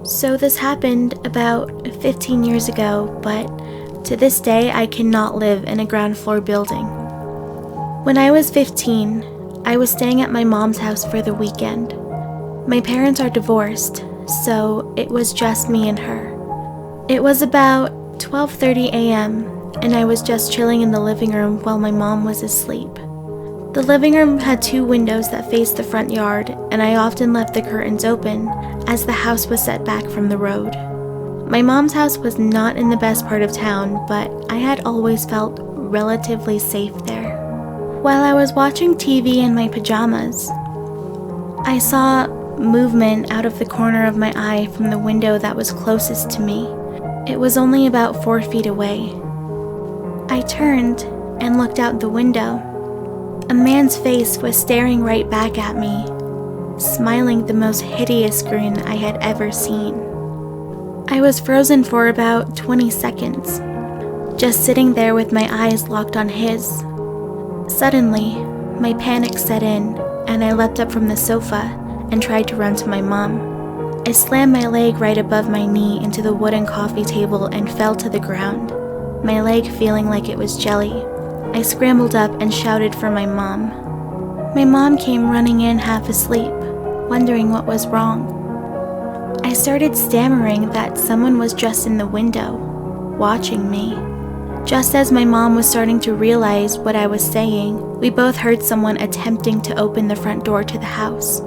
So this happened about 15 years ago, but to this day I cannot live in a ground floor building. When I was 15, I was staying at my mom's house for the weekend. My parents are divorced, so it was just me and her. It was about 12:30 a.m., and I was just chilling in the living room while my mom was asleep. The living room had 2 windows that faced the front yard, and I often left the curtains open as the house was set back from the road. My mom's house was not in the best part of town, but I had always felt relatively safe there. While I was watching TV in my pajamas, I saw movement out of the corner of my eye from the window that was closest to me. It was only about 4 feet away. I turned and looked out the window. A man's face was staring right back at me, smiling the most hideous grin I had ever seen. I was frozen for about 20 seconds, just sitting there with my eyes locked on his. Suddenly, my panic set in, and I leapt up from the sofa and tried to run to my mom. I slammed my leg right above my knee into the wooden coffee table and fell to the ground, my leg feeling like it was jelly. I scrambled up and shouted for my mom. My mom came running in half asleep, wondering what was wrong. I started stammering that someone was just in the window, watching me. Just as my mom was starting to realize what I was saying, we both heard someone attempting to open the front door to the house.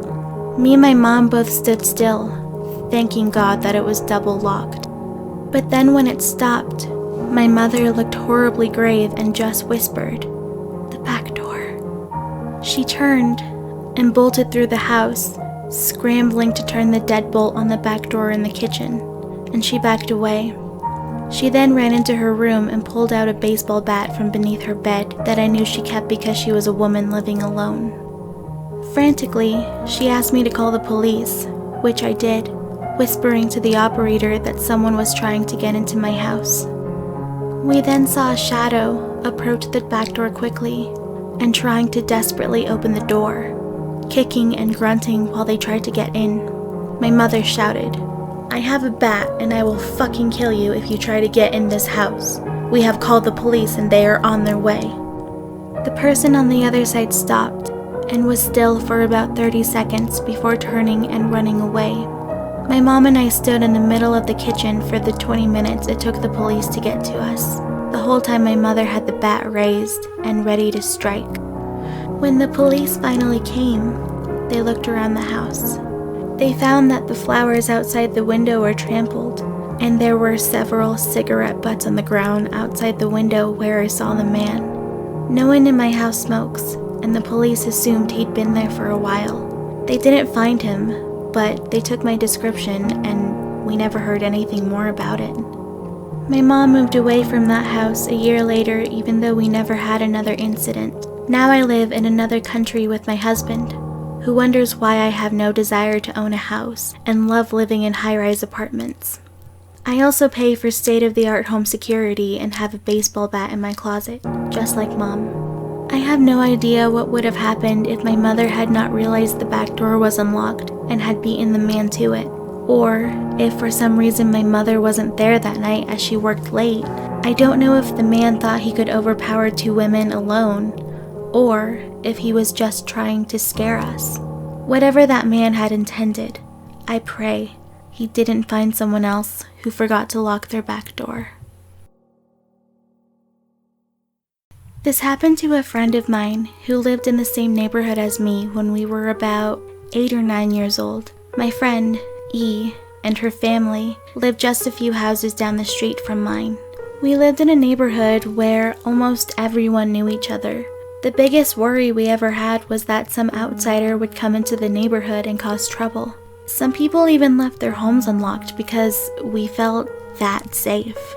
Me and my mom both stood still, thanking God that it was double locked. But then when it stopped, my mother looked horribly grave and just whispered, "The back door." She turned and bolted through the house, scrambling to turn the deadbolt on the back door in the kitchen, and she backed away. She then ran into her room and pulled out a baseball bat from beneath her bed that I knew she kept because she was a woman living alone. Frantically, she asked me to call the police, which I did, whispering to the operator that someone was trying to get into my house. We then saw a shadow approach the back door quickly and trying to desperately open the door, kicking and grunting while they tried to get in. My mother shouted, "I have a bat and I will fucking kill you if you try to get in this house. We have called the police and they are on their way." The person on the other side stopped and was still for about 30 seconds before turning and running away. My mom and I stood in the middle of the kitchen for the 20 minutes it took the police to get to us. The whole time my mother had the bat raised and ready to strike. When the police finally came, they looked around the house. They found that the flowers outside the window were trampled, and there were several cigarette butts on the ground outside the window where I saw the man. No one in my house smokes, and the police assumed he'd been there for a while. They didn't find him, but they took my description and we never heard anything more about it. My mom moved away from that house a year later, even though we never had another incident. Now I live in another country with my husband, who wonders why I have no desire to own a house and love living in high-rise apartments. I also pay for state-of-the-art home security and have a baseball bat in my closet, just like Mom. I have no idea what would have happened if my mother had not realized the back door was unlocked and had beaten the man to it, or if for some reason my mother wasn't there that night as she worked late. I don't know if the man thought he could overpower 2 women alone, or if he was just trying to scare us. Whatever that man had intended, I pray he didn't find someone else who forgot to lock their back door. This happened to a friend of mine who lived in the same neighborhood as me when we were about 8 or 9 years old. My friend, E, and her family lived just a few houses down the street from mine. We lived in a neighborhood where almost everyone knew each other. The biggest worry we ever had was that some outsider would come into the neighborhood and cause trouble. Some people even left their homes unlocked because we felt that safe.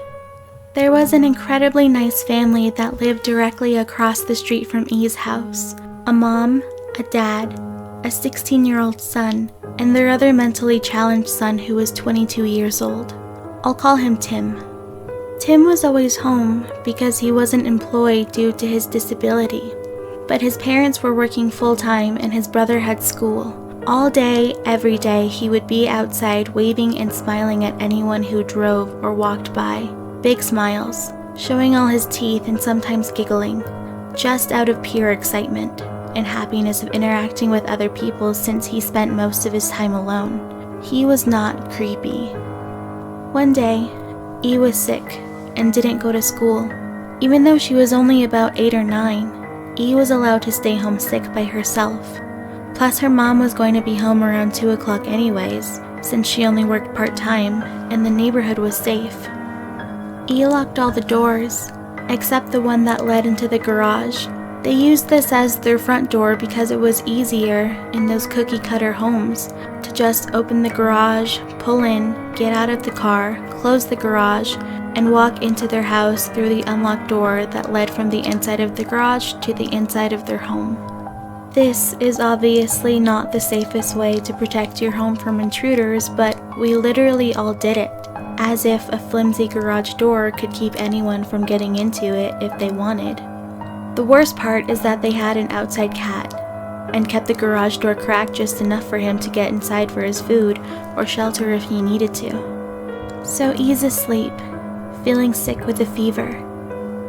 There was an incredibly nice family that lived directly across the street from E's house. A mom, a dad, a 16-year-old son, and their other mentally challenged son who was 22 years old. I'll call him Tim. Tim was always home because he wasn't employed due to his disability, but his parents were working full-time and his brother had school. All day, every day, he would be outside waving and smiling at anyone who drove or walked by. Big smiles, showing all his teeth and sometimes giggling, just out of pure excitement and happiness of interacting with other people since he spent most of his time alone. He was not creepy. One day, E was sick and didn't go to school. Even though she was only about 8 or 9, E was allowed to stay home sick by herself. Plus her mom was going to be home around 2 o'clock anyways, since she only worked part-time and the neighborhood was safe. E locked all the doors, except the one that led into the garage. They used this as their front door because it was easier in those cookie-cutter homes to just open the garage, pull in, get out of the car, close the garage, and walk into their house through the unlocked door that led from the inside of the garage to the inside of their home. This is obviously not the safest way to protect your home from intruders, but we literally all did it, as if a flimsy garage door could keep anyone from getting into it if they wanted. The worst part is that they had an outside cat, and kept the garage door cracked just enough for him to get inside for his food or shelter if he needed to. So E's asleep, feeling sick with a fever.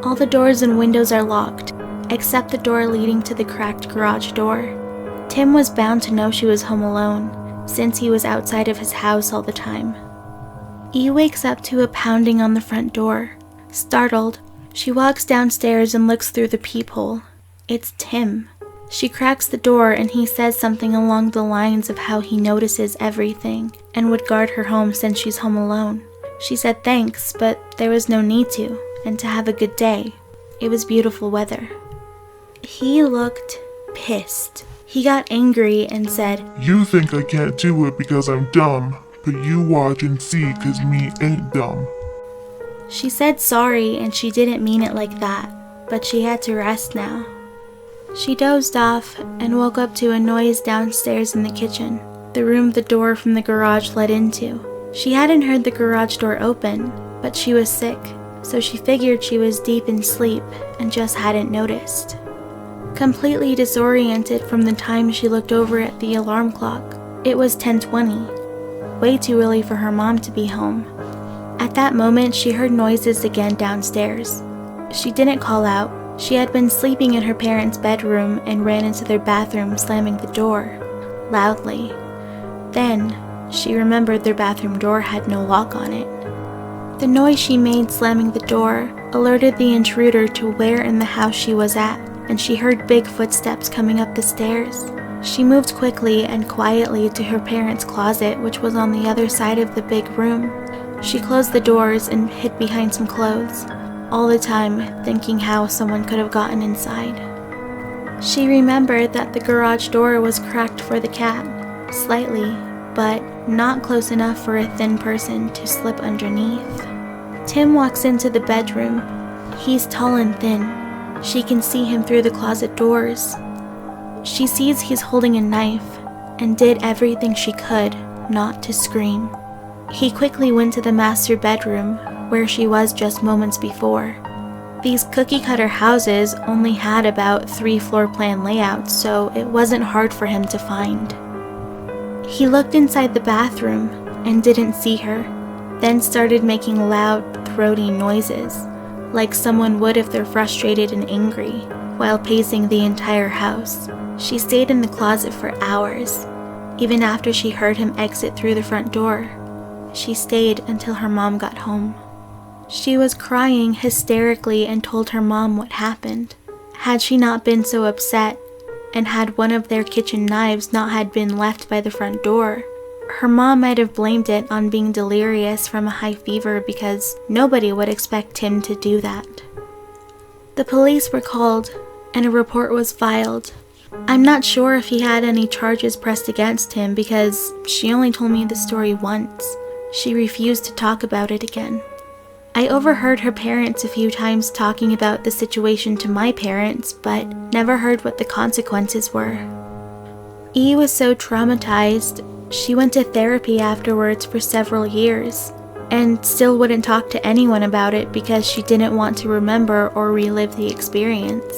All the doors and windows are locked, except the door leading to the cracked garage door. Tim was bound to know she was home alone, since he was outside of his house all the time. E wakes up to a pounding on the front door. Startled, she walks downstairs and looks through the peephole. It's Tim. She cracks the door and he says something along the lines of how he notices everything and would guard her home since she's home alone. She said thanks, but there was no need to, and to have a good day. It was beautiful weather. He looked pissed. He got angry and said, "You think I can't do it because I'm dumb, but you watch and see 'cause me ain't dumb." She said sorry and she didn't mean it like that, but she had to rest now. She dozed off and woke up to a noise downstairs in the kitchen, the room the door from the garage led into. She hadn't heard the garage door open, but she was sick, so she figured she was deep in sleep and just hadn't noticed. Completely disoriented from the time she looked over at the alarm clock, it was 10:20, way too early for her mom to be home. At that moment, she heard noises again downstairs. She didn't call out. She had been sleeping in her parents' bedroom and ran into their bathroom, slamming the door loudly. Then, she remembered their bathroom door had no lock on it. The noise she made slamming the door alerted the intruder to where in the house she was at, and she heard big footsteps coming up the stairs. She moved quickly and quietly to her parents' closet, which was on the other side of the big room. She closed the doors and hid behind some clothes, all the time thinking how someone could have gotten inside. She remembered that the garage door was cracked for the cat, slightly, but not close enough for a thin person to slip underneath. Tim walks into the bedroom. He's tall and thin. She can see him through the closet doors. She sees he's holding a knife and did everything she could not to scream. He quickly went to the master bedroom, where she was just moments before. These cookie-cutter houses only had about 3 floor plan layouts, so it wasn't hard for him to find. He looked inside the bathroom and didn't see her, then started making loud, throaty noises, like someone would if they're frustrated and angry, while pacing the entire house. She stayed in the closet for hours, even after she heard him exit through the front door. She stayed until her mom got home. She was crying hysterically and told her mom what happened. Had she not been so upset, and had one of their kitchen knives not had been left by the front door, her mom might have blamed it on being delirious from a high fever because nobody would expect Tim to do that. The police were called, and a report was filed. I'm not sure if he had any charges pressed against him because she only told me the story once. She refused to talk about it again. I overheard her parents a few times talking about the situation to my parents, but never heard what the consequences were. E was so traumatized, she went to therapy afterwards for several years, and still wouldn't talk to anyone about it because she didn't want to remember or relive the experience.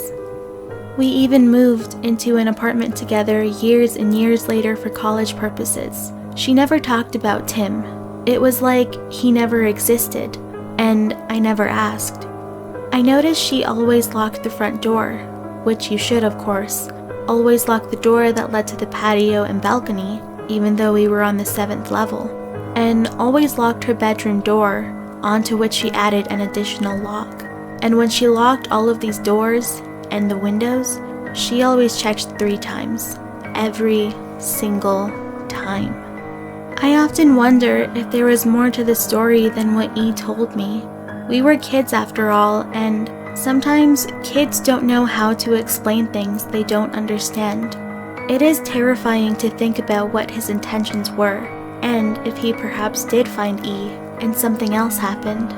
We even moved into an apartment together years and years later for college purposes. She never talked about Tim. It was like he never existed, and I never asked. I noticed she always locked the front door, which you should, of course. Always locked the door that led to the patio and balcony, even though we were on the 7th level. And always locked her bedroom door, onto which she added an additional lock. And when she locked all of these doors and the windows, she always checked 3 times. Every single time. I often wonder if there was more to the story than what E told me. We were kids after all, and sometimes kids don't know how to explain things they don't understand. It is terrifying to think about what his intentions were, and if he perhaps did find E and something else happened.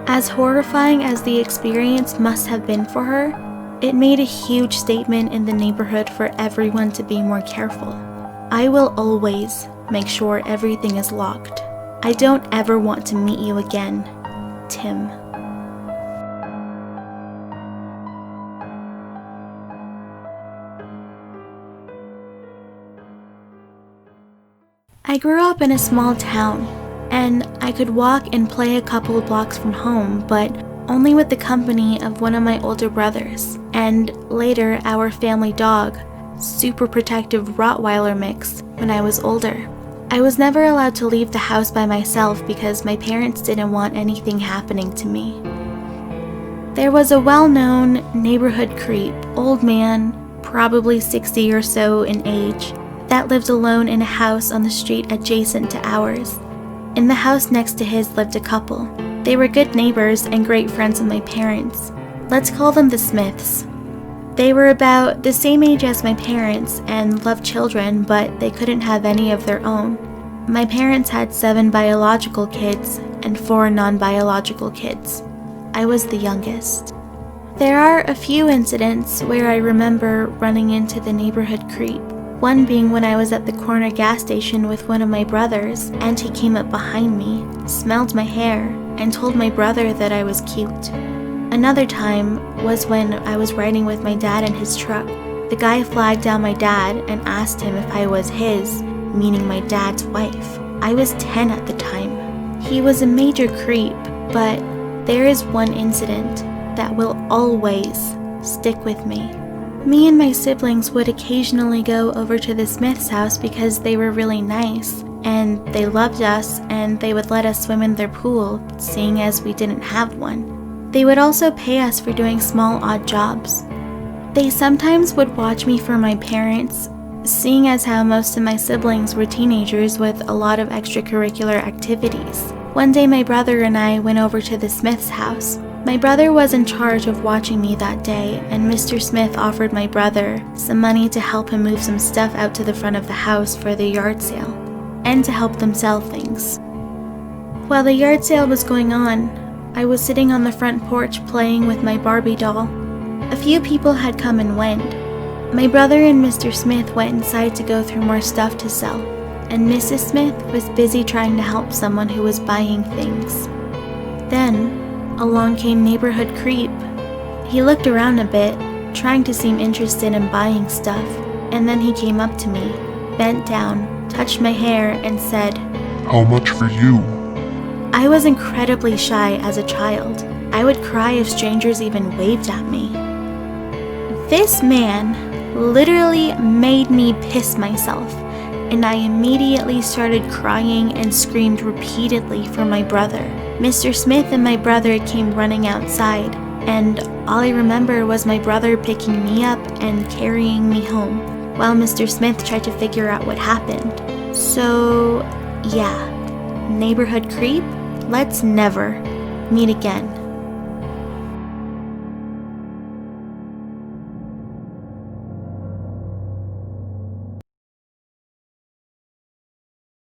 As horrifying as the experience must have been for her, it made a huge statement in the neighborhood for everyone to be more careful. I will always make sure everything is locked. I don't ever want to meet you again, Tim. I grew up in a small town, and I could walk and play a couple of blocks from home, but only with the company of one of my older brothers, and later our family dog, super protective Rottweiler mix, when I was older. I was never allowed to leave the house by myself because my parents didn't want anything happening to me. There was a well-known neighborhood creep, old man, probably 60 or so in age, that lived alone in a house on the street adjacent to ours. In the house next to his lived a couple. They were good neighbors and great friends of my parents. Let's call them the Smiths. They were about the same age as my parents and loved children, but they couldn't have any of their own. My parents had 7 biological kids and 4 non-biological kids. I was the youngest. There are a few incidents where I remember running into the neighborhood creep. One being when I was at the corner gas station with one of my brothers, and he came up behind me, smelled my hair, and told my brother that I was cute. Another time was when I was riding with my dad in his truck. The guy flagged down my dad and asked him if I was his, meaning my dad's wife. I was 10 at the time. He was a major creep, but there is one incident that will always stick with me. Me and my siblings would occasionally go over to the Smiths' house because they were really nice, and they loved us, and they would let us swim in their pool, seeing as we didn't have one. They would also pay us for doing small odd jobs. They sometimes would watch me for my parents, seeing as how most of my siblings were teenagers with a lot of extracurricular activities. One day my brother and I went over to the Smiths' house. My brother was in charge of watching me that day, and Mr. Smith offered my brother some money to help him move some stuff out to the front of the house for the yard sale, and to help them sell things. While the yard sale was going on, I was sitting on the front porch playing with my Barbie doll. A few people had come and went. My brother and Mr. Smith went inside to go through more stuff to sell, and Mrs. Smith was busy trying to help someone who was buying things. Then, along came neighborhood creep. He looked around a bit, trying to seem interested in buying stuff, and then he came up to me, bent down, touched my hair, and said, "How much for you?" I was incredibly shy as a child. I would cry if strangers even waved at me. This man literally made me piss myself, and I immediately started crying and screamed repeatedly for my brother. Mr. Smith and my brother came running outside, and all I remember was my brother picking me up and carrying me home, while Mr. Smith tried to figure out what happened. So, yeah, neighborhood creep, let's never meet again.